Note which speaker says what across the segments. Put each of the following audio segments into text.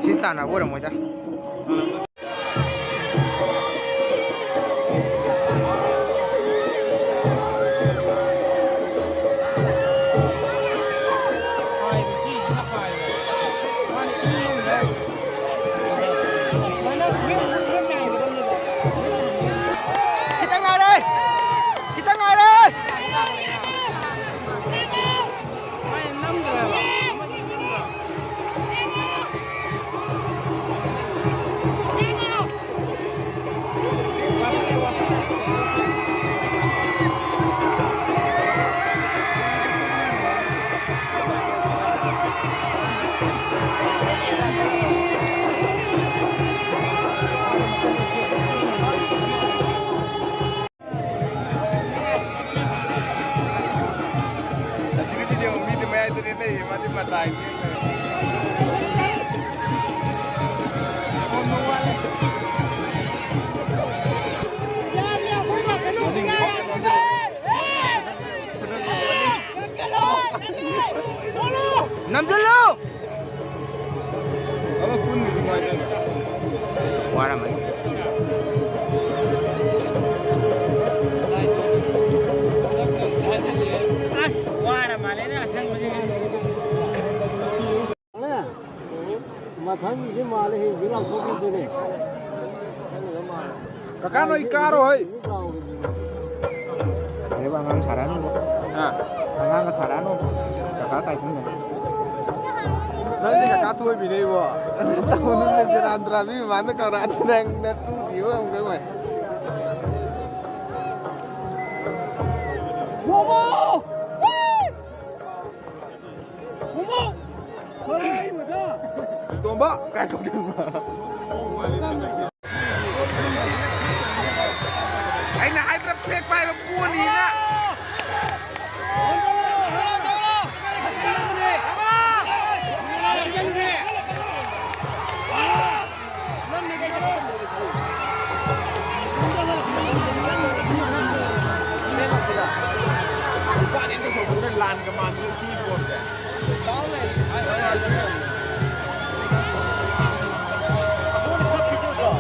Speaker 1: Sintana gora moida. Kita ngare. Kita ngare. Asli video maya itu nih mati mata ini. Nam dulu. Apa pun itu aja. Warna mana? Warna mana ini asal macam ni. Mathan je malah he jila kopi tu ni. Kakak no ikaro hai. Ini bangang saran. Bangang saran. Kakak kaitan kan. Nanti kakak tu bini bo. Tahun ni jalan terapi mana kau rat nang natu dia orang kau. Momo. Momo. Hai macam. Tomba, kau tomba. Ay na ay trap plek pa ba puni na. Lan keman itu sih pun ya. Tahu ni. Asal ni kap itu tu.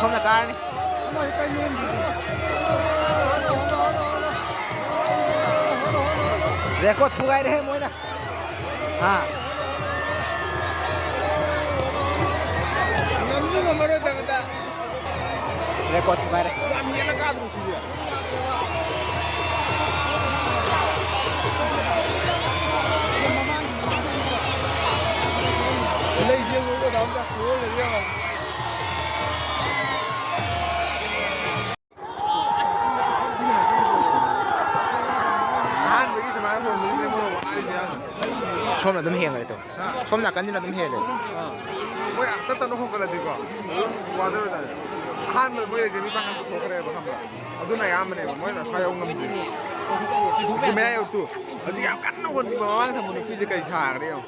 Speaker 1: ꯁꯣꯝꯗ ꯀꯥꯔꯅꯤ record ꯊꯨꯒꯥꯏꯔꯦꯍꯦ ꯃꯣꯏꯅ record ꯊꯨꯒꯥꯏꯔꯦ ꯁꯣꯝꯅ ꯑꯗꯨꯝ ꯍꯦꯡꯒꯔꯦ ꯇꯧ ꯁꯣꯝ ꯅꯥꯀꯟꯁꯤꯅ ꯑꯗꯨꯝ ꯍꯦꯜꯂꯦ ꯃꯣꯏ ꯇꯞꯅ ꯍꯣꯡꯒꯠꯂꯗꯤꯀꯣ ꯋꯥꯗꯔꯣꯏꯗꯥꯅꯦ ꯑꯍꯥꯟꯕꯗ ꯃꯣꯏ ꯔꯦꯖꯦꯟ ꯅꯤꯄꯥꯟ ꯄꯨꯊꯣꯛꯈ꯭ꯔꯦꯕ ꯈꯪꯕ꯭ꯔꯥ ꯑꯗꯨꯅ ꯑꯌꯥꯝꯕꯅꯦꯕ ꯃꯣꯏꯅ ꯁ꯭ꯋꯥꯏ ꯌꯧ ꯉꯝꯗꯦ ꯁꯤ ꯃꯌꯥ ꯌꯧꯔꯛꯇꯨ ꯍꯧꯖꯤꯛ ꯌꯥꯝ ꯀꯟꯅ ꯍꯣꯟꯕꯤꯕ ꯃꯃꯥꯡ ꯊꯝꯕ ꯅꯨꯄꯤꯁꯦ ꯀꯩ ꯁꯥꯈ꯭ꯔꯦ ꯌꯦꯡꯉꯣ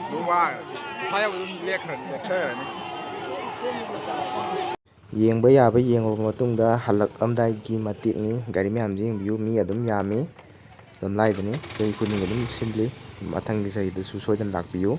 Speaker 1: ꯑꯗꯨꯝ ꯋꯥꯈ꯭ꯔꯦ ꯁ꯭ꯋꯥꯏ ꯌꯧꯕ ꯑꯗꯨꯝ ꯂꯦꯛꯊꯈ꯭ꯔꯅꯤ ꯌꯦꯡꯕ ꯌꯥꯕ ꯌꯦꯡꯉꯨꯕ ꯃꯇꯨꯡꯗ ꯍꯜꯂꯛꯑꯝꯗꯥꯏꯒꯤ ꯃꯇꯦꯛꯅꯤ ꯒꯥꯔꯤ ꯃꯌꯥꯝꯁꯤ ꯌꯦꯡꯕꯤꯌꯨ ꯃꯤ ꯑꯗꯨꯝ ꯌꯥꯝꯃꯤ ꯑꯗꯨꯝ ꯂꯥꯏꯗꯅꯤ ꯆꯍꯤ ꯈꯨꯗꯤꯡꯒꯤ ꯑꯗꯨꯝ ꯁꯤꯜꯂꯤ ꯃꯊꯪꯒꯤ ꯆꯍꯤꯗꯁꯨ ꯁꯣꯏꯗꯅ ꯂꯥꯛꯄꯤꯌꯨ